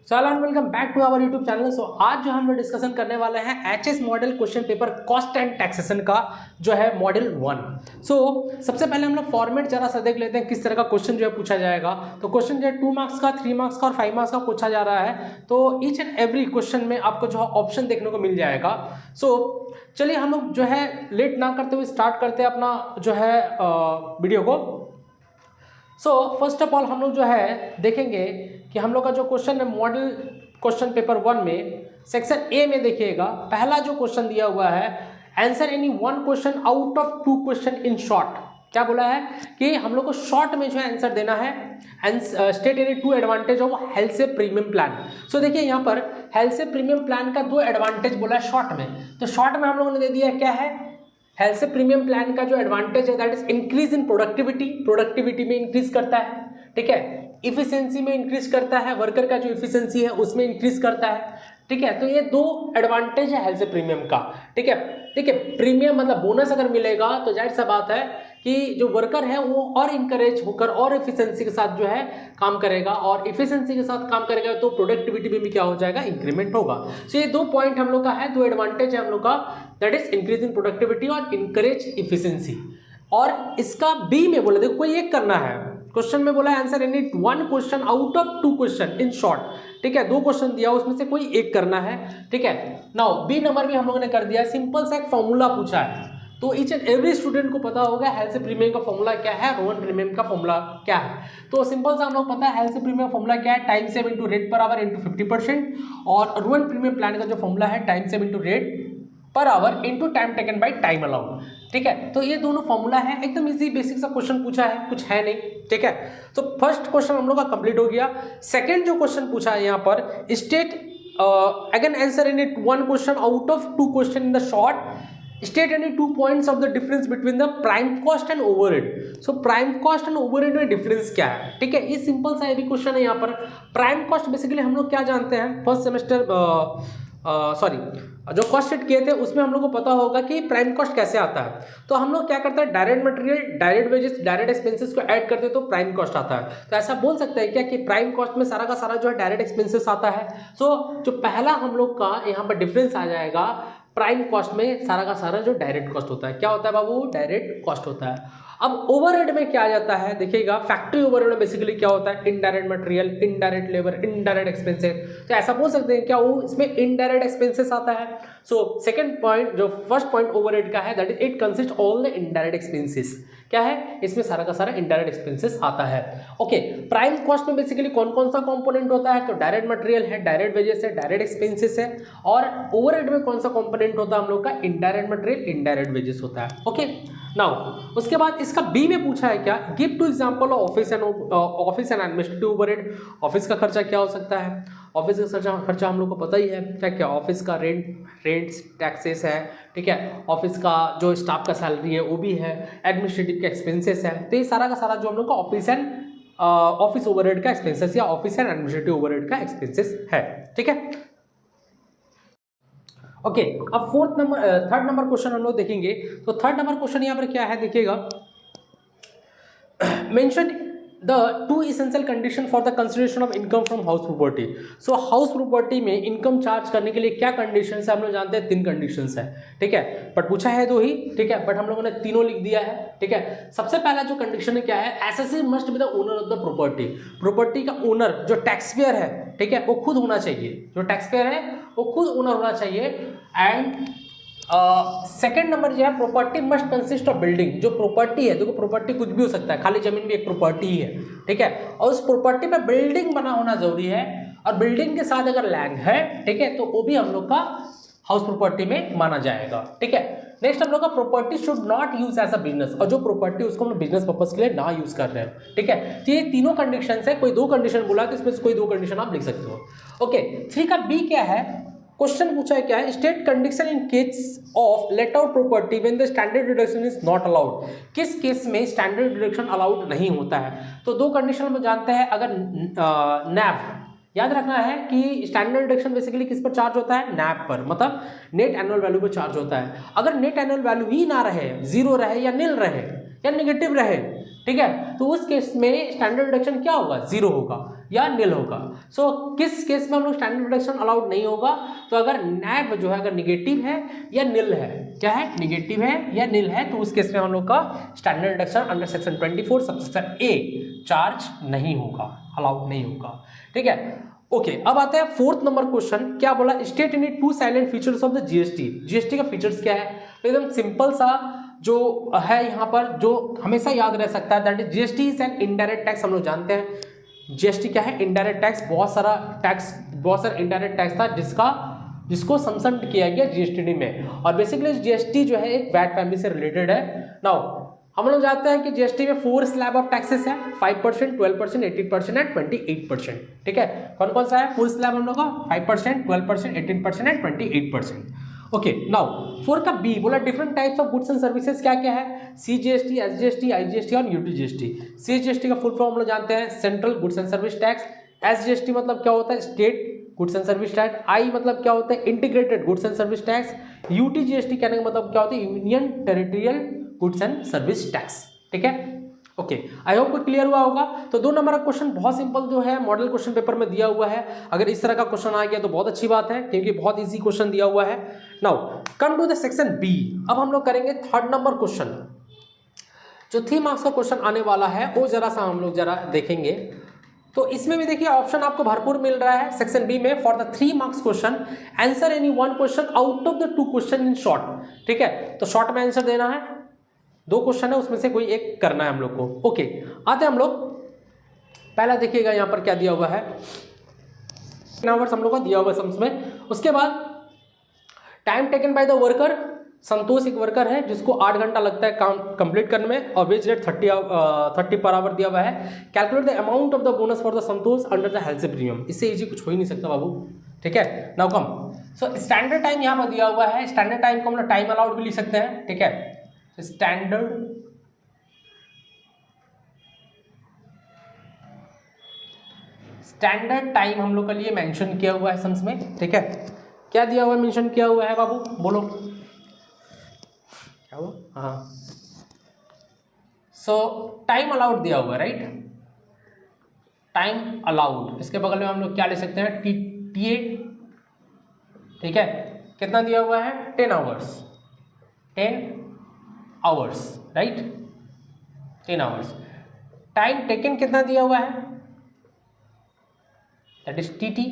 So hello and welcome back to our YouTube channel. So आज जो हम लोग डिस्कशन करने वाले हैं HS model question paper cost and taxation का जो है मॉडल 1। सो सबसे पहले हम लोग फॉर्मेट जरा सा देख लेते हैं किस तरह का क्वेश्चन जो है पूछा जाएगा। तो क्वेश्चन जो है 2 मार्क्स का, 3 मार्क्स का और 5 मार्क्स का पूछा जा रहा है। तो ईच एंड एवरी क्वेश्चन में आपको जो है ऑप्शन देखने को मिल जाएगा। सो चलिए हम लोग जो है लेट ना करते हुए स्टार्ट करते हैं अपना जो है वीडियो को। सो फर्स्ट ऑफ ऑल हम लोग जो है देखेंगे कि हम लोग का जो क्वेश्चन है मॉडल क्वेश्चन पेपर 1 में सेक्शन ए में देखिएगा, पहला जो क्वेश्चन दिया हुआ है answer any one question out of 2 question in short. क्या बोला है कि हम लोग को शॉर्ट में जो है आंसर देना है and state any 2 advantage of health से प्रीमियम प्लान। सो देखिए यहाँ पर हेल्थ से प्रीमियम प्लान का 2 एडवांटेज बोला है शॉर्ट में। तो शॉर्ट में हम लोगों ने दे दिया क्या है, हेल्थ से प्रीमियम प्लान का जो एडवांटेज है that is increase in productivity में इंक्रीज करता है, ठीक है, इफिशिएंसी में इंक्रीज करता है, वर्कर का जो इफिशिएंसी है उसमें इंक्रीज करता है, ठीक है। तो ये 2 एडवांटेज है हेल्थ से प्रीमियम का, ठीक है। देखिए प्रीमियम मतलब बोनस अगर मिलेगा तो जाहिर सा बात है कि जो वर्कर है वो और इंकरेज होकर और इफिशिएंसी के साथ जो है काम करेगा, और इफिशिएंसी के साथ काम करेगा तो प्रोडक्टिविटी में भी क्या हो जाएगा, इंक्रीमेंट होगा। सो ये 2 पॉइंट हम लोग का है, 2 एडवांटेज है हम लोग का, that is increase in productivity और इंकरेज इफिशिएंसी। और इसका बी में बोला, देखो कोई एक करना है, क्वेश्चन में बोला answer any one question out of 2 question in short, ठीक है। 2 क्वेश्चन दिया उसमें से कोई एक करना है, ठीक है। नाउ बी नंबर भी हम लोगों ने कर दिया, सिंपल सा एक फॉर्मूला पूछा है। तो ईच एंड एवरी स्टूडेंट को पता होगा हेल्थ से प्रीमियम का फॉर्मूला क्या है, रोहन प्रीमियम का फॉर्मूला क्या है। तो सिंपल सा हम लोग पता है हेल्थ से प्रीमियम फॉर्मूला क्या है, time save into rate per hour into 50%, और रोहन प्रीमियम प्लान का जो फॉर्मूला है time save into rate per hour into time taken by time allowed, ठीक है। तो ये दोनों फॉर्मूला है, एकदम इजी बेसिक सा क्वेश्चन पूछा है, कुछ है नहीं, ठीक है। तो फर्स्ट क्वेश्चन हम लोग का कंप्लीट हो गया। सेकंड जो क्वेश्चन पूछा है यहाँ पर, state again answer in it one question out of 2 question in the short, state any 2 points of the difference between the prime cost and overhead. So prime cost and overhead में difference क्या है, ठीक है। ये simple सा ये भी question है यहाँ पर। प्राइम कॉस्ट बेसिकली हम लोग क्या जानते हैं, फर्स्ट सेमेस्टर जो कॉस्ट शीट किए थे उसमें हम लोग को पता होगा कि प्राइम कॉस्ट कैसे आता है। तो हम लोग क्या करते हैं, direct material, direct wages, direct expenses को ऐड करते हैं तो प्राइम कॉस्ट आता है। तो ऐसा बोल सकते हैं क्या कि प्राइम कॉस्ट में सारा का सारा जो है डायरेक्ट एक्सपेंसेस आता है। सो जो पहला हम लोग का यहाँ पर डिफरेंस आ जाएगा, प्राइम कॉस्ट में सारा का सारा जो डायरेक्ट कॉस्ट होता है, क्या होता है बाबू, डायरेक्ट कॉस्ट होता है। अब ओवरहेड में क्या आ जाता है, देखिएगा फैक्ट्री ओवरहेड में बेसिकली क्या होता है, indirect material, indirect labour, indirect expenses. तो ऐसा बोल सकते हैं क्या वो इसमें इनडायरेक्ट एक्सपेंसेस आता है। सो सेकंड पॉइंट, जो फर्स्ट पॉइंट ओवरहेड का है that is it consist all the indirect expenses. क्या है, इसमें सारा का सारा इनडायरेक्ट एक्सपेंसेस आता है। ओके, प्राइम कॉस्ट में बेसिकली कौन कौन सा कंपोनेंट होता है, तो डायरेक्ट मटेरियल है, डायरेक्ट वेजेस है, डायरेक्ट एक्सपेंसेस है, और ओवरहेड में कौन सा कंपोनेंट होता है हम लोग का, इनडायरेक्ट मटेरियल, इनडायरेक्ट वेजेस होता है। ओके, नाउ उसके बाद इसका बी में पूछा है क्या, give 2 example of office and administrative overhead. Office का खर्चा क्या हो सकता है, ऑफिस का खर्चा हम लोग को पता ही है क्या क्या, ऑफिस का रेंट्स टैक्सेस है, ठीक है, ऑफिस का जो स्टाफ का सैलरी है वो भी है, एडमिनिस्ट्रेटिव के एक्सपेंसेस है। तो ये सारा का सारा जो हम लोग का ऑफिस ओवरहेड का एक्सपेंसेस या ऑफिस एंड एडमिनिस्ट्रेटिव ओवरहेड का एक्सपेंसेस है, ठीक है। ओके, अब थर्ड नंबर क्वेश्चन हम लोग देखेंगे। तो थर्ड नंबर क्वेश्चन यहाँ पर क्या है, देखिएगा, mention the 2 essential condition for the consideration of income from house property. So house property में इनकम चार्ज करने के लिए क्या कंडीशन है, हम लोग जानते हैं 3 कंडीशन है, ठीक है, बट पूछा है 2 ही, ठीक है, बट हम लोगों ने तीनों लिख दिया है, ठीक है। सबसे पहला जो कंडीशन है क्या है, SSC must be the owner of the property. Property का ओनर जो टैक्स पेयर है, ठीक है, वो खुद होना चाहिए, जो टैक्स पेयर है वो खुद ओनर होना चाहिए। एंड सेकेंड नंबर जो है, property must consist of building. जो प्रॉपर्टी है, देखो प्रॉपर्टी कुछ भी हो सकता है, खाली जमीन भी एक प्रॉपर्टी ही है, ठीक है, और उस प्रॉपर्टी पे बिल्डिंग बना होना जरूरी है, और बिल्डिंग के साथ अगर लैंड है, ठीक है, तो वो भी हम लोग का हाउस प्रॉपर्टी में माना जाएगा, ठीक है। नेक्स्ट हम लोग का property should not use as a business, और जो प्रॉपर्टी उसको हम बिजनेस पर्पज के लिए ना यूज कर रहे हैं, ठीक है। तो ये तीनों कंडीशन है, कोई 2 कंडीशन बोला तो इसमें से कोई 2 कंडीशन आप लिख सकते हो। ओके, 3 का बी क्या है, क्वेश्चन पूछा है क्या है, state condition in case of let out property when the standard deduction is not allowed. किस केस में स्टैंडर्ड डिडक्शन अलाउड नहीं होता है। तो 2 कंडीशन हम जानते हैं, अगर नैव, याद रखना है कि स्टैंडर्ड डिडक्शन बेसिकली किस पर चार्ज होता है, नैव पर, मतलब नेट एनुअल वैल्यू पर चार्ज होता है। अगर नेट एनुअल वैल्यू ही ना रहे, 0 रहे या निल रहे या नेगेटिव रहे, ठीक है, तो उस केस में स्टैंडर्ड डिडक्शन क्या होगा, जीरो होगा या नील होगा। सो किस केस में हम लोग स्टैंडर्ड डिडक्शन अलाउड नहीं होगा, तो अगर नैब जो है अगर निगेटिव है या नील है, क्या है, निगेटिव है या नील है, तो उस केस में हम लोग का standard deduction under section 24 subsection ए चार्ज नहीं होगा, अलाउड नहीं होगा। ठीक है, ओके अब आते हैं फोर्थ नंबर क्वेश्चन। क्या बोला, state any two salient features of the GST. GST का फीचर्स क्या है, तो एकदम सिंपल सा जो है यहाँ पर जो हमेशा याद रह सकता है, that is GST is an indirect tax. हम लोग जानते हैं जीएसटी क्या है, इनडायरेक्ट टैक्स। बहुत सारा इनडायरेक्ट टैक्स था जिसको समसम्ड किया गया जीएसटी में, और बेसिकली जीएसटी जो है एक वैट फैमिली से रिलेटेड है। नाउ हम लोग जानते हैं कि जीएसटी में 4 स्लैब ऑफ टैक्सेस है, 5%, 12%, 18% एंड 28%। ठीक है, कौन कौन सा है 4 स्लैब हम लोग का, 5%, 12%, 18% एंड 28%। ओके, नाउ 4 का बी बोला different types of goods and services क्या क्या है, सीजीएसटी, एसजीएसटी, आईजीएसटी और यूटीजीएसटी। सीजीएसटी का फुल फॉर्म हम लोग जानते हैं central goods and service tax. SGST मतलब क्या होता है, state goods and service tax. I मतलब क्या होता है, integrated goods and service tax. UTGST कहने का मतलब क्या होता है, union territorial goods and service tax. ठीक है, ओके, आई होप को क्लियर हुआ होगा। तो 2 नंबर का क्वेश्चन बहुत सिंपल जो है मॉडल क्वेश्चन पेपर में दिया हुआ है। अगर इस तरह का क्वेश्चन आ गया तो बहुत अच्छी बात है, क्योंकि बहुत इजी क्वेश्चन दिया हुआ है। Now come to the section B. अब हम लोग करेंगे 3rd नंबर क्वेश्चन। जो 3 मार्क्स का क्वेश्चन आने वाला है वो जरा सा हम लोग जरा देखेंगे। तो इसमें भी देखिए ऑप्शन आपको भरपूर मिल रहा है सेक्शन बी में। For the 3 marks question answer any 1 question out of the 2 question in short. ठीक है, तो शॉर्ट में आंसर देना है, 2 क्वेश्चन है उसमें से कोई एक करना है हम लोग को। ओके, आते हैं हम लोग, पहला देखिएगा यहाँ पर क्या दिया हुआ है, आवर्स हम लोग का दिया हुआ है सम्स में। उसके बाद time taken by the worker, Santosh एक वर्कर है जिसको 8 घंटा लगता है काम कंप्लीट करने में, और वेज रेट 30 पर आवर दिया हुआ है। Calculate the amount of the bonus for the Santosh under the health premium. इससे इजी कुछ हो ही नहीं सकता बाबू। ठीक है, नाउ कम, सो स्टैंडर्ड टाइम यहाँ पर दिया हुआ है। स्टैंडर्ड टाइम को हम लोग टाइम अलाउड भी लिख सकते हैं। ठीक है, स्टैंडर्ड टाइम हम लोग के लिए मेंशन किया हुआ है सम्स में। ठीक है, क्या दिया हुआ है, मेंशन किया हुआ है बाबू, बोलो क्या हुआ, हाँ, सो टाइम अलाउड दिया हुआ है, राइट, टाइम अलाउड। इसके बगल में हम लोग क्या ले सकते हैं, TA। ठीक है, कितना दिया हुआ है, 10 hours, 10 hours, right, 10 hours. Time taken कितना दिया हुआ है, दैट इज TT।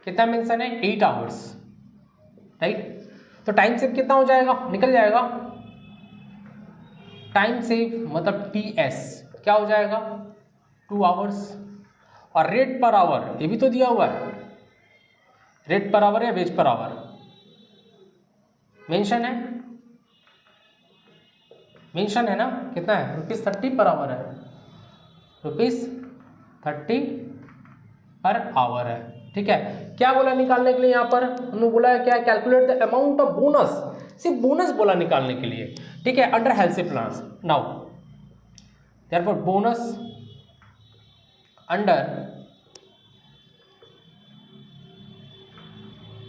कितना मेंशन है, 8 आवर्स, राइट। तो टाइम सेव कितना हो जाएगा, निकल जाएगा, टाइम सेव मतलब TS क्या हो जाएगा, 2 आवर्स। और रेट पर आवर ये भी तो दिया हुआ है, रेट पर आवर या वेज पर आवर मेंशन है ना, कितना है, ₹30 पर आवर है, ₹30 पर आवर है। ठीक है, क्या बोला निकालने के लिए, यहाँ पर हमने बोला है क्या, calculate the amount of bonus, सिर्फ बोनस बोला निकालने के लिए। ठीक है, under health plans. Now therefore bonus under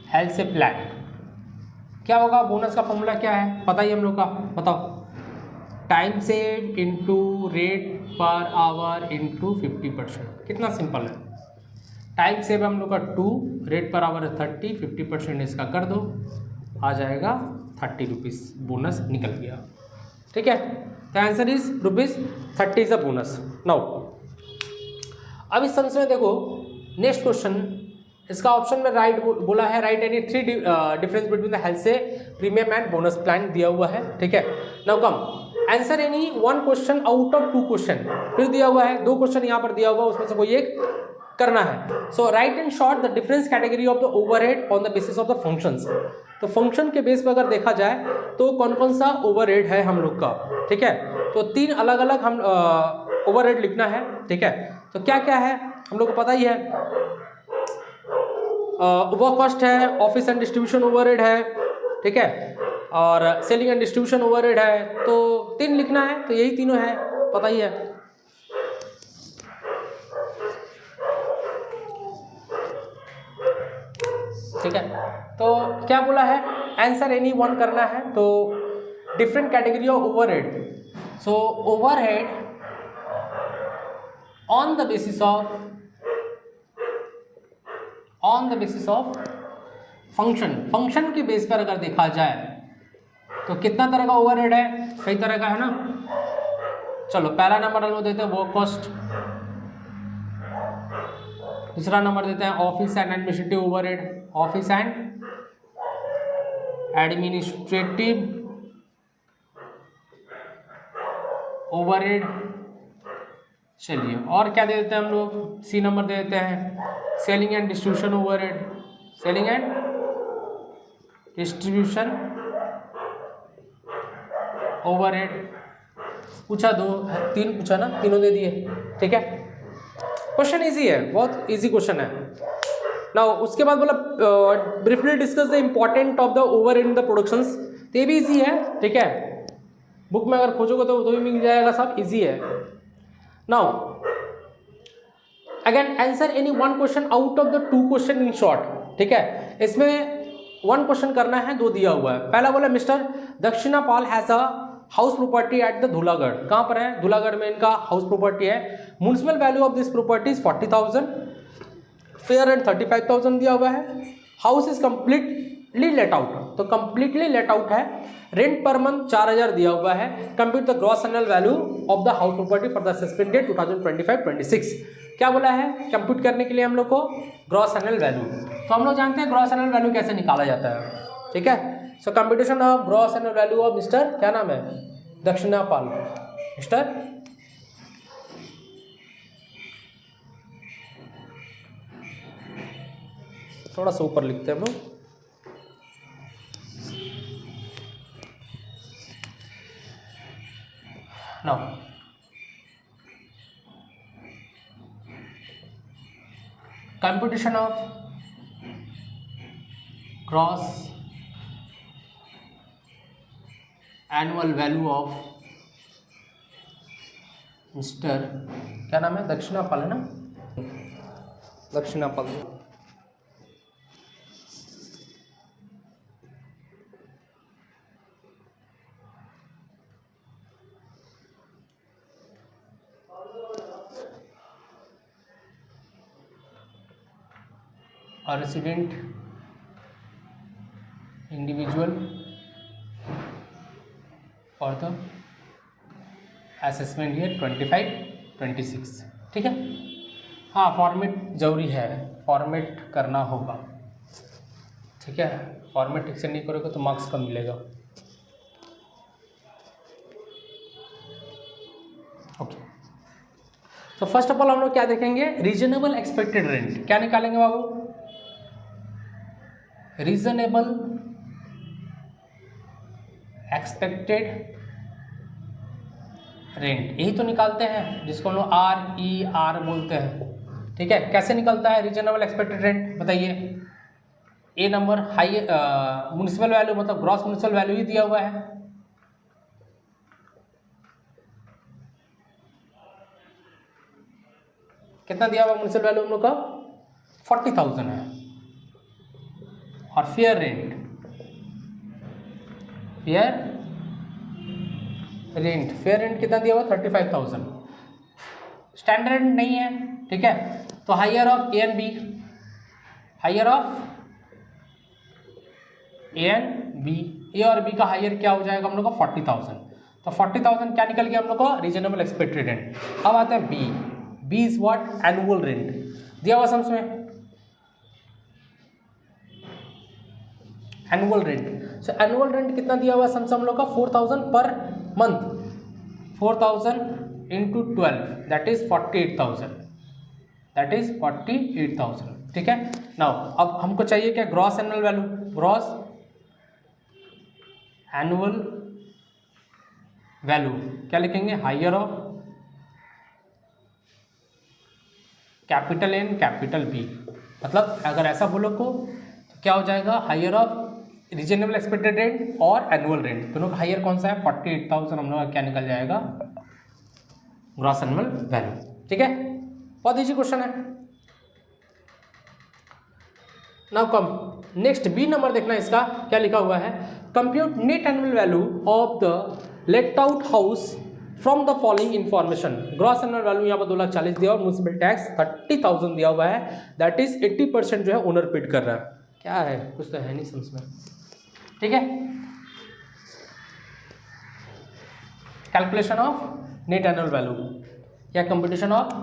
health plan क्या होगा, बोनस का फॉर्मूला क्या है पता ही हम लोग का, बताओ, time save into rate per hour into 50%। कितना सिंपल है, टाइम सेव हम लोग का 2, रेट पर आवर है 30, 50% इसका कर दो, आ जाएगा 30 रुपीज़, बोनस निकल गया। ठीक है, the answer is ₹30 is a bonus. Now अब इस सेंस में देखो नेक्स्ट क्वेश्चन, इसका ऑप्शन में राइट बोला है, right any 3 difference between the health से प्रीमियम एंड बोनस प्लान दिया हुआ है। ठीक है, now come answer any 1 question out of 2 question, फिर दिया हुआ है 2 क्वेश्चन यहाँ पर दिया हुआ है, उसमें से कोई एक करना है। So write in short the difference category of the overhead on the basis of the functions. तो फंक्शन के बेस पर अगर देखा जाए तो कौन कौन सा ओवरहेड है हम लोग का। ठीक है, तो 3 अलग अलग हम ओवरहेड लिखना है। ठीक है, तो क्या क्या है हम लोग को पता ही है, वर्क कॉस्ट है, ऑफिस एंड डिस्ट्रीब्यूशन ओवरहेड है, ठीक है, और सेलिंग एंड डिस्ट्रीब्यूशन ओवरहेड है। तो 3 लिखना है, तो यही तीनों है, पता ही है। ठीक है, तो क्या बोला है, आंसर एनी 1 करना है। तो different category of overhead, so overhead on the basis of function के बेस पर अगर देखा जाए तो कितना तरह का ओवरहेड है, कई तरह का है ना। चलो पहला नंबर हम लोग देते हैं वर्क कॉस्ट, दूसरा नंबर देते हैं office and administrative overhead, office and administrative overhead. चलिए और क्या दे देते हैं हम लोग, सी नंबर दे देते हैं selling and distribution overhead, selling and distribution overhead. पूछा दो, तीन पूछा ना, तीनों दे दिए, ठीक है। क्वेश्चन इजी है, बहुत इजी क्वेश्चन है। नाउ उसके बाद बोला briefly discuss the important of the overhead in the productions, तो ये भी इजी है, ठीक है। बुक में अगर खोजोगे तो भी मिल जाएगा, सब इजी है। Now again answer any one question out of the two question in short, ठीक है। इसमें वन क्वेश्चन करना है, दो दिया हुआ है। पहला बोला mister Dakshina Pal has a house property at the Dhulagarh. कहाँ पर है? धूलागढ़ में इनका हाउस प्रॉपर्टी है। Municipal value of this property is 40,000, fair rent 35,000 दिया हुआ है। House is completely let out, तो कंप्लीटली लेट आउट है। रेंट पर मंथ 4,000 दिया हुआ है। Compute the gross annual value of the house property for the suspend date 2025-26। क्या बोला है? कंप्यूट करने के लिए हम लोग को ग्रॉस एनुअल वैल्यू, तो हम लोग जानते हैं ग्रॉस एनुअल वैल्यू कैसे निकाला जाता है, ठीक है। So computation of gross annual value of mister, क्या नाम है, दक्षिणा पाल, मिस्टर थोड़ा सा ऊपर लिखते हैं हम लोग। Now computation of gross annual value of mister, क्या नाम है, दक्षिणा पाल है ना, दक्षिणा पाल। और रेसिडेंट इंडिविजुअल और द असेसमेंट ईयर 25-26, ठीक है। हाँ फॉर्मेट जरूरी है, फॉर्मेट करना होगा, ठीक है। फॉर्मेट ठीक से नहीं करोगे तो मार्क्स कम मिलेगा। ओके, तो फर्स्ट ऑफ ऑल हम लोग क्या देखेंगे, रीजनेबल एक्सपेक्टेड रेंट। क्या निकालेंगे बाबू? रीजनेबल एक्सपेक्टेड रेंट, यही तो निकालते हैं, जिसको हम लोग RER बोलते हैं, ठीक है। कैसे निकलता है रीजनेबल एक्सपेक्टेड रेंट, बताइए। ए नंबर हाई म्युनिसिपल वैल्यू, मतलब ग्रॉस म्युनिसिपल वैल्यू ही दिया हुआ है। कितना दिया हुआ म्युनिसिपल वैल्यू हम लोग का? 40,000 है। और फेयर रेंट, फेयर रेंट कितना दिया हुआ? 35,000। स्टैंडर्ड नहीं है, ठीक है। तो higher of A and B, higher of A and B, A और बी का हायर क्या हो जाएगा हम लोग का? 40,000। तो 40,000 क्या निकल गया हम लोग का? Reasonable expected rent. अब आता है B, B is what? Annual rent दिया हुआ सम्स में, annual rent. So annual rent कितना दिया हुआ सम्स हम लोग का? 4,000 पर month, 4,000 into 12 that is 48,000, that is 48,000, ठीक है। नाउ अब हमको चाहिए क्या? Gross annual value. Gross annual value क्या लिखेंगे? Higher of capital N capital B, मतलब अगर ऐसा बोलो को तो क्या हो जाएगा? Higher of reasonable expected rent और एनुअल रेंट, दोनों का हायर कौन सा है? 48,000 हम लोग का क्या निकल जाएगा? ग्रॉस एनुअल वैल्यू, ठीक है। बहुत इजी क्वेश्चन है। Now come next B number देखना, इसका क्या लिखा हुआ है? Compute net annual value of the let out house from the following information, gross annual value यहाँ पर 2,40,000 दिया और म्यूनिसिपल टैक्स 30,000 दिया हुआ है, दैट इज 80% जो है ओनर पेड कर रहा है। क्या है, कुछ तो है नहीं समझ में, ठीक है। Calculation of net annual value या computation of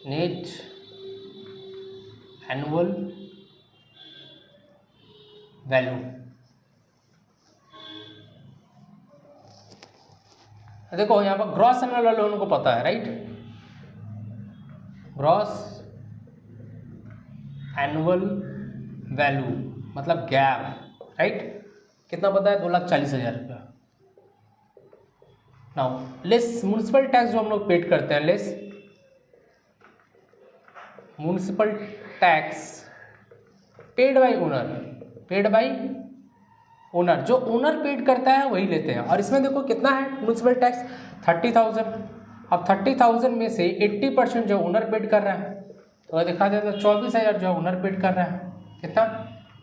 net annual value. देखो यहाँ पर ग्रॉस एनुअल वैल्यू उनको पता है, राइट, ग्रॉस एनुअल वैल्यू मतलब गैप, राइट, कितना पता है, 2,40,000 रुपया। नाउ लेस म्यूनिसिपल टैक्स जो हम लोग पेड करते हैं, less municipal tax paid by owner, paid by owner, जो ओनर पेड करता है वही लेते हैं। और इसमें देखो कितना है म्यूनिसिपल टैक्स 30,000। अब 30,000 में से 80% जो ओनर पेड कर रहा है, तो दिखा देता है 24,000 जो ओनर पेड कर रहा है, कितना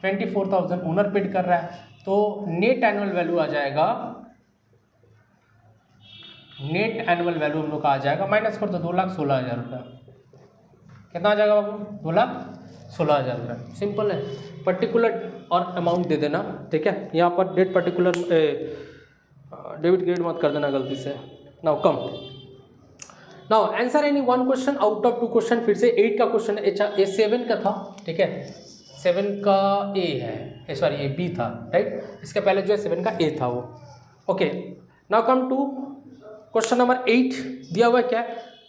24,000 ओनर पेड कर रहा है। तो नेट एनुअल वैल्यू आ जाएगा, नेट एनुअल वैल्यू हम लोग का आ जाएगा, माइनस कर दो 2,16,000 रुपया, कितना आ जाएगा बाबू, 2,16,000 रुपया। सिंपल है, पर्टिकुलर और अमाउंट दे देना, ठीक है। यहाँ पर डेट पर्टिकुलर डेबिट क्रेडिट मत कर देना गलती से। Now come, now answer any one question out of 2 question. फिर से 8 का क्वेश्चन है, ये 7 का था, ठीक है, 7 का ए है, सॉरी ये बी था, राइट, इसके पहले जो है 7 का ए था वो। Okay, now come to question number 8। दिया हुआ क्या,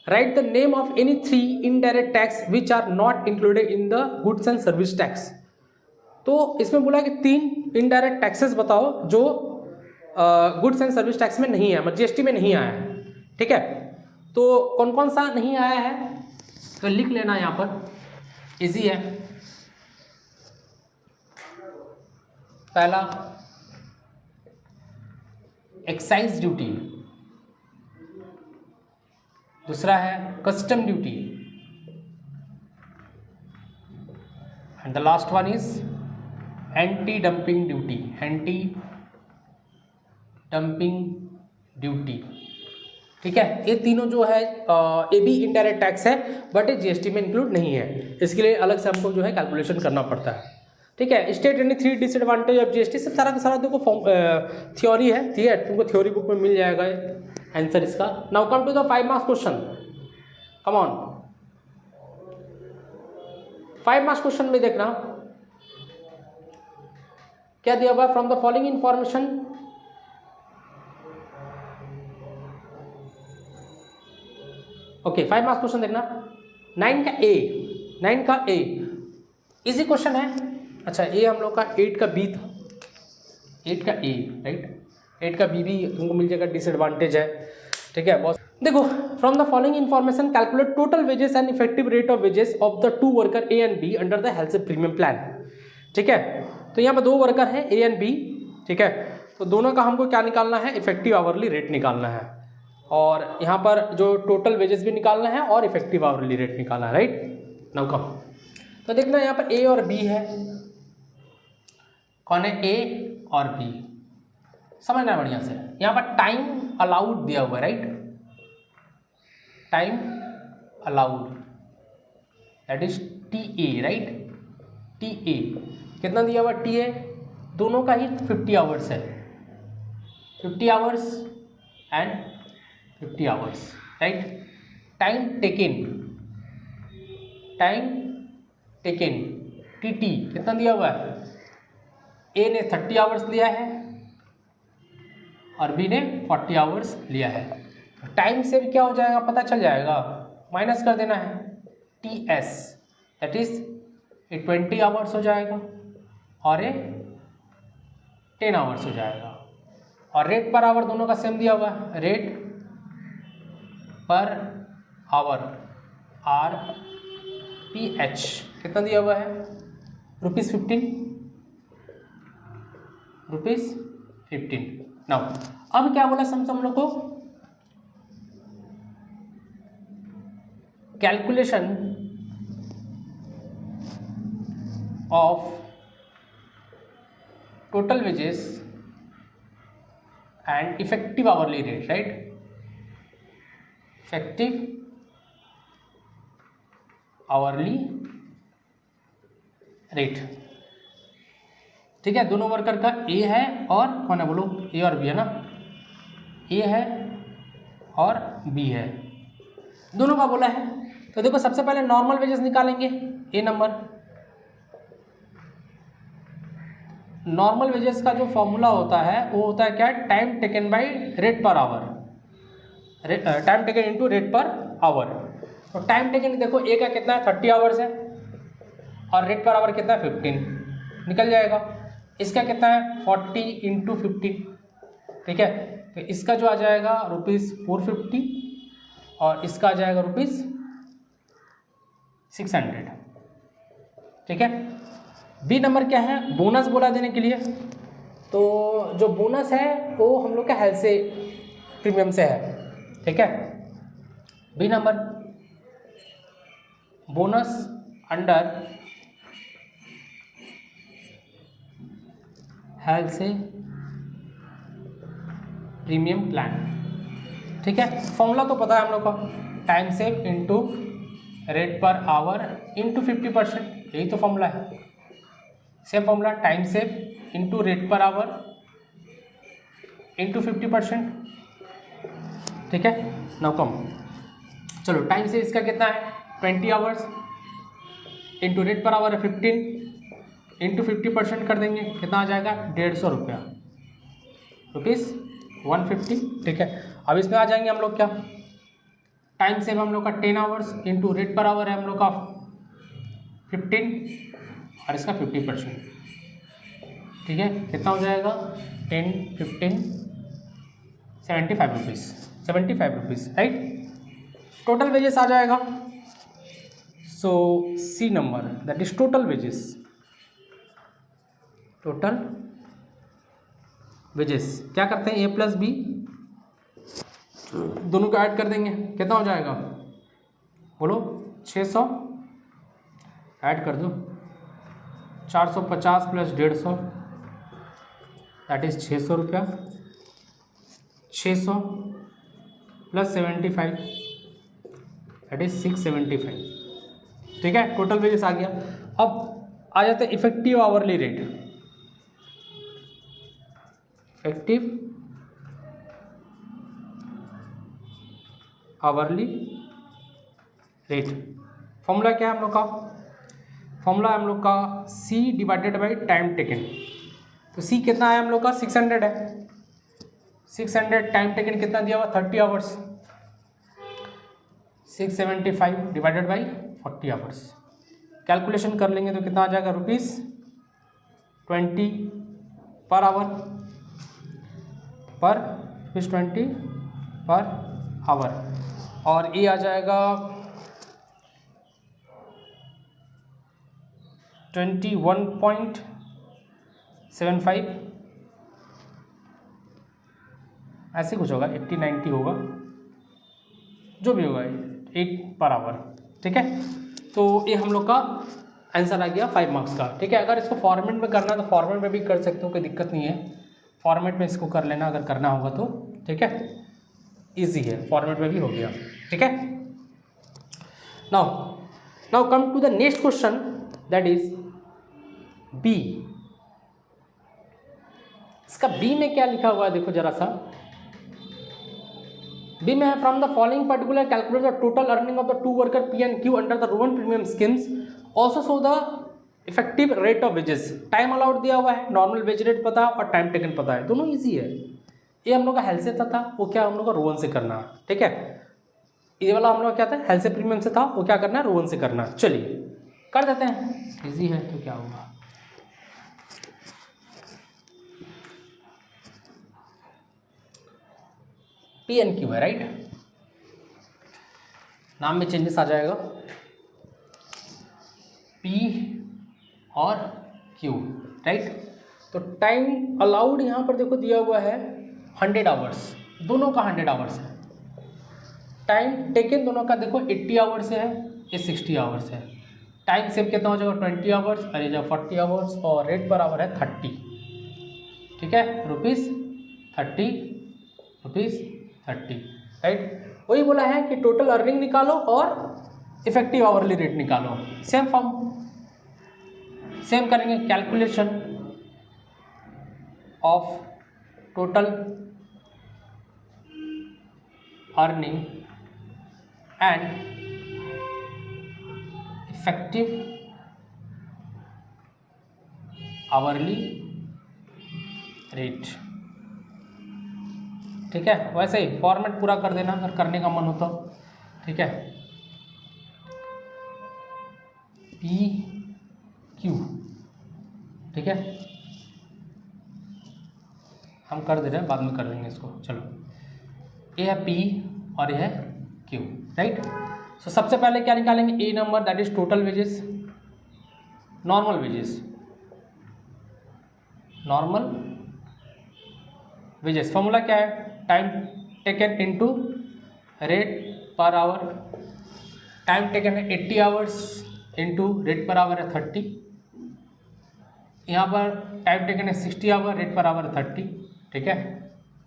write the name of any 3 indirect tax which are not included in the goods and service tax. तो इसमें बोला कि 3 इनडायरेक्ट टैक्सेस बताओ जो गुड्स एंड सर्विस टैक्स में नहीं है, मतलब जीएसटी में नहीं आया है, ठीक है। तो कौन कौन सा नहीं आया है, तो लिख लेना यहाँ पर, इजी है। पहला एक्साइज ड्यूटी, दूसरा है custom duty, and the last one is anti dumping duty, anti dumping duty, ठीक है। ये तीनों जो है ये भी इनडायरेक्ट टैक्स है, बट ये जीएसटी में इंक्लूड नहीं है, इसके लिए अलग से हमको जो है कैलकुलेशन करना पड़ता है, ठीक है। State any 3 disadvantage of GST, सब सारा का सारा देखो थ्योरी है, ठीक है, तुमको थ्योरी बुक में मिल जाएगा आंसर इसका। Now come to the 5 marks question, come on. 5 marks question में देखना क्या दिया हुआ, from the following information, okay 5 marks question देखना। 9 का ए इजी क्वेश्चन है। अच्छा, ये हम लोग का 8 का बी था, 8 का ए, राइट, 8 का बी भी तुमको मिल जाएगा, डिसएडवांटेज है, ठीक है बॉस। देखो, from the following information calculate total wages and effective rate of wages of the 2 worker A and be under the health premium plan, ठीक है। तो यहाँ पर 2 वर्कर है ए एंड बी, ठीक है, तो दोनों का हमको क्या निकालना है, इफेक्टिव आवरली रेट निकालना है, और यहाँ पर जो टोटल वेजेस भी निकालना है और इफेक्टिव आवरली रेट निकालना है, राइट। नाउ कम, तो देखना यहाँ पर ए और बी है, कौन है ए और बी, समझना बढ़िया से। यहाँ पर टाइम अलाउड दिया हुआ है, right, time allowed that is T A, right, T A कितना दिया हुआ, टी ए दोनों का ही 50 आवर्स है, 50 hours and 50 hours, right. Time taken T T कितना दिया हुआ है, ए ने 30 आवर्स लिया है और बी ने 40 आवर्स लिया है। टाइम से भी क्या हो जाएगा पता चल जाएगा, माइनस कर देना है T S, that is 20 hours हो जाएगा और ये 10 आवर्स हो जाएगा। और रेट पर आवर दोनों का सेम दिया हुआ है, rate per our R P H कितना दिया हुआ है, ₹15 ₹15। नाउ अब क्या बोला हम लोग को, calculation of total wages and effective hourly rate, right, effective hourly rate. ठीक है, दोनों वर्कर का ए है और कौन है बोलो, ए और बी है ना, ए है और बी है, दोनों का बोला है। तो देखो सबसे पहले नॉर्मल वेजेस निकालेंगे। ए नंबर, नॉर्मल वेजेस का जो फॉर्मूला होता है वो होता है क्या, time taken by rate per hour, time taken into rate per our. तो टाइम टेकन देखो ए का कितना है 30 आवर्स है और रेट पर आवर कितना है 15, निकल जाएगा। इसका कितना है 40 इंटू 15, ठीक है, तो इसका जो आ जाएगा ₹450 और इसका आ जाएगा ₹600, ठीक है। बी नंबर क्या है, बोनस बोला देने के लिए, तो जो बोनस है वो हम लोग का हेल्थ से प्रीमियम से है, ठीक है। B number bonus under Halsey premium plan, ठीक है। फॉर्मूला तो पता है हम लोग का, time save into rate per hour into 50%, यही तो फॉर्मूला है। Same formula, time save into rate per hour into 50%, ठीक है। नाउ कम, चलो टाइम सेव इसका कितना है 20 hours into rate per hour है 15 इंटू 50% कर देंगे, कितना आ जाएगा 150 रुपया, ₹150, ठीक है। अब इसमें आ जाएंगे हम लोग क्या, टाइम सेव हम लोग का 10 hours into rate per hour है हम लोग का 15 और इसका 50%, ठीक है, कितना हो जाएगा 10, 15, ₹75, राइट। टोटल वेजेस आ जाएगा, so C number that is total wages, total wages क्या करते हैं ए प्लस बी दोनों को ऐड कर देंगे, कितना हो जाएगा बोलो 600, ऐड कर दो 450 प्लस 150 दैट इज 600 रुपया, 600 प्लस 75 दैट इज 675, ठीक है। टोटल वेजेस आ गया। अब आ जाते हैं effective hourly rate, effective hourly rate. Formula क्या है हम लोग का, फॉर्मूला है हम लोग का C divided by time taken. तो C कितना है हम लोग का 600 है, 600 टाइम टेकन कितना दिया हुआ 30 hours, 675 divided by 40 hours, calculation कर लेंगे तो कितना आ जाएगा ₹20 पर आवर, पर ₹20 पर आवर, और ये आ जाएगा 21.75, ऐसे कुछ होगा 80-90 होगा, जो भी होगा 8 पर आवर, ठीक है। तो ये हम लोग का आंसर आ गया 5 मार्क्स का, ठीक है। अगर इसको फॉर्मेट में करना है तो फॉर्मेट में भी कर सकते हो, कोई दिक्कत नहीं है, फॉर्मेट में इसको कर लेना अगर करना होगा तो, ठीक है, इजी है, फॉर्मेट में भी हो गया, ठीक है। Now come to the next question that is B. इसका बी में क्या लिखा हुआ है देखो जरा सा, बी में है from the following particular calculate the total earning of the two worker P and Q under the Rowan premium schemes, also show the effective rate of wages. Time allowed दिया हुआ है, नॉर्मल वेज रेट पता है और time taken पता है, दोनों easy है। ये हम लोग का हेल्थ से था, वो क्या हम लोग का रोवन से करना है, ठीक है। ये वाला हम लोग क्या था हेल्थ से प्रीमियम से था, वो क्या करना है रोवन से करना है। चलिए कर देते हैं, इजी है तो क्या होगा, पी एंड क्यू है, राइट, नाम में चेंजेस आ जाएगा, पी और क्यू, राइट। तो टाइम अलाउड यहाँ पर देखो दिया हुआ है 100 आवर्स, दोनों का 100 आवर्स है। टाइम टेकन दोनों का देखो 80 आवर्स है, ये 60 आवर्स है। टाइम सेव कितना हो जाएगा 20 आवर्स, अरे जब 40 आवर्स, और रेट बराबर है 30, ठीक है, ₹30, राइट। वही बोला है कि टोटल अर्निंग निकालो और इफेक्टिव आवरली रेट निकालो। सेम फॉर्म, सेम करेंगे, calculation of total earning and effective hourly rate, ठीक है। वैसे ही फॉर्मेट पूरा कर देना अगर करने का मन हो तो, ठीक है। पी क्यू, ठीक है, हम कर दे रहे हैं, बाद में कर देंगे इसको, चलो। ये है पी और ये है क्यू, राइट। सो सबसे पहले क्या निकालेंगे, A number that is total wages, normal wages, normal wages. Formula क्या है, time taken into rate per hour. Time taken है 80 hours into rate per hour है 30। यहाँ पर टाइम टेकन है 60 आवर, रेट पर आवर 30, ठीक है।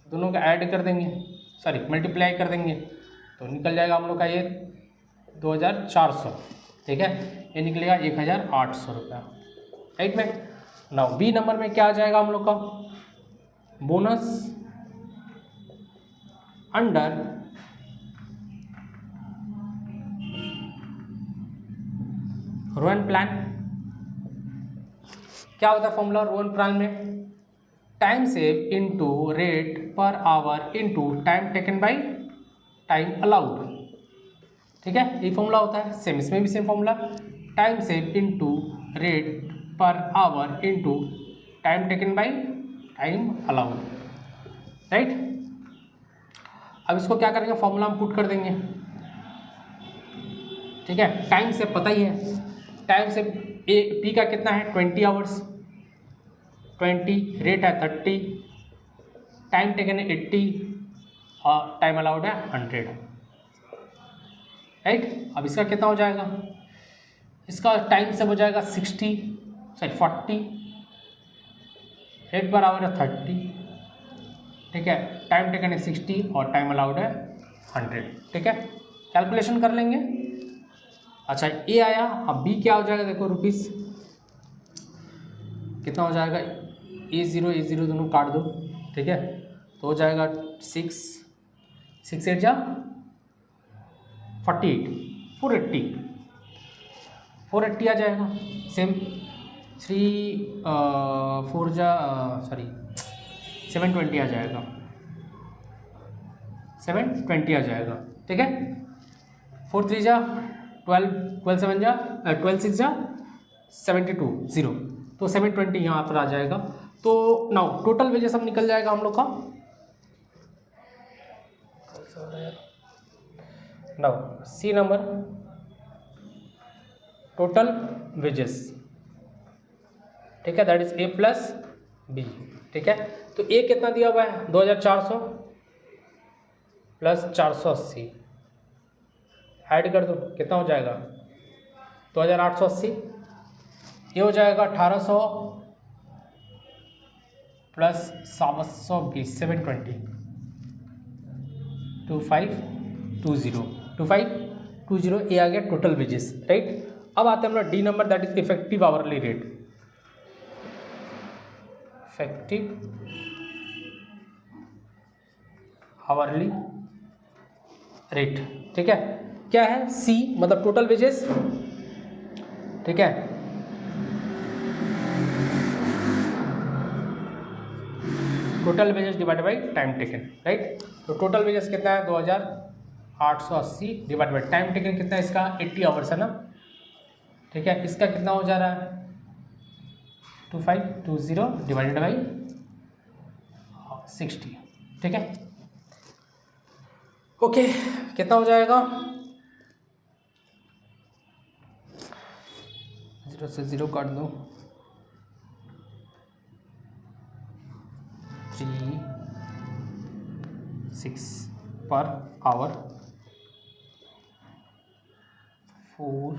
दोनों का ऐड कर देंगे, सॉरी मल्टीप्लाई कर देंगे, तो निकल जाएगा हम लोग का ये 2400, ठीक है। ये निकलेगा 1800 रुपया, राइट में। नाउ बी नंबर में क्या आ जाएगा हम लोग का, बोनस अंडर रोहन प्लान। क्या होता है फॉर्मूला रोहन प्लान में, time save into rate per our into time taken by time allowed, ठीक है, ये फॉर्मूला होता है। सेम इसमें भी same formula, time save into rate per our into time taken by time allowed, right. अब इसको क्या करेंगे, फॉर्मूला हम पुट कर देंगे, ठीक है। टाइम से पता ही है, टाइम से ए पी का कितना है 20 आवर्स, 20, रेट है 30, टाइम टेकन है 80 और टाइम अलाउड है 100, राइट। अब इसका कितना हो जाएगा, इसका टाइम से हो जाएगा 40, रेट पर आवर है 30, ठीक है, टाइम टेकन है 60 और टाइम अलाउड है 100, ठीक है। कैलकुलेशन कर लेंगे। अच्छा ए आया, अब बी क्या हो जाएगा, देखो रुपीस कितना हो जाएगा, ए ज़ीरो दोनों काट दो, ठीक है, तो हो जाएगा 6 8 जा 48, 480 आ जाएगा। सेम 4 जा 720 आ जाएगा, 720 आ जाएगा, ठीक है। 4 3 जा 12, 12 7 जा 12 6 जा 72, 0, तो 720 यहाँ पर आ जाएगा। तो नाउ टोटल वेजेस सब निकल जाएगा हम लोग का। Now C number total wages, ठीक है, that is A plus B, ठीक है। तो ए कितना दिया हुआ है 2400 प्लस 480, ऐड कर दो कितना हो जाएगा 2880, ये हो जाएगा 1800 प्लस 720, 720, 2520, ये आ गया टोटल वेजेस, राइट। अब आते हैं हम लोग D number that is effective hourly rate, effective hourly rate, ठीक है। क्या है सी मतलब टोटल वेजेस, ठीक है, total wages divided by time taken, right. तो टोटल वेजेस कितना है 2880 डिवाइड बाई टाइम टेकन कितना है इसका 80 आवर्स है ना, ठीक है। इसका कितना हो जा रहा है 2520 डिवाइडेड बाई 60, ठीक है। ओके कितना हो जाएगा 0 से 0 काट दो 3 6 पर आवर 4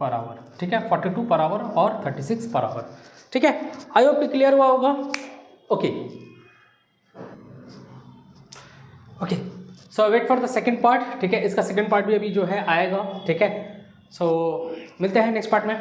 पर आवर, ठीक है, 42 पर आवर और 36 पर आवर, ठीक है। आई होप क्लियर हुआ होगा। Okay okay, so wait for the second part, ठीक है, इसका सेकंड पार्ट भी अभी जो है आएगा, ठीक है। सो मिलते हैं नेक्स्ट पार्ट में।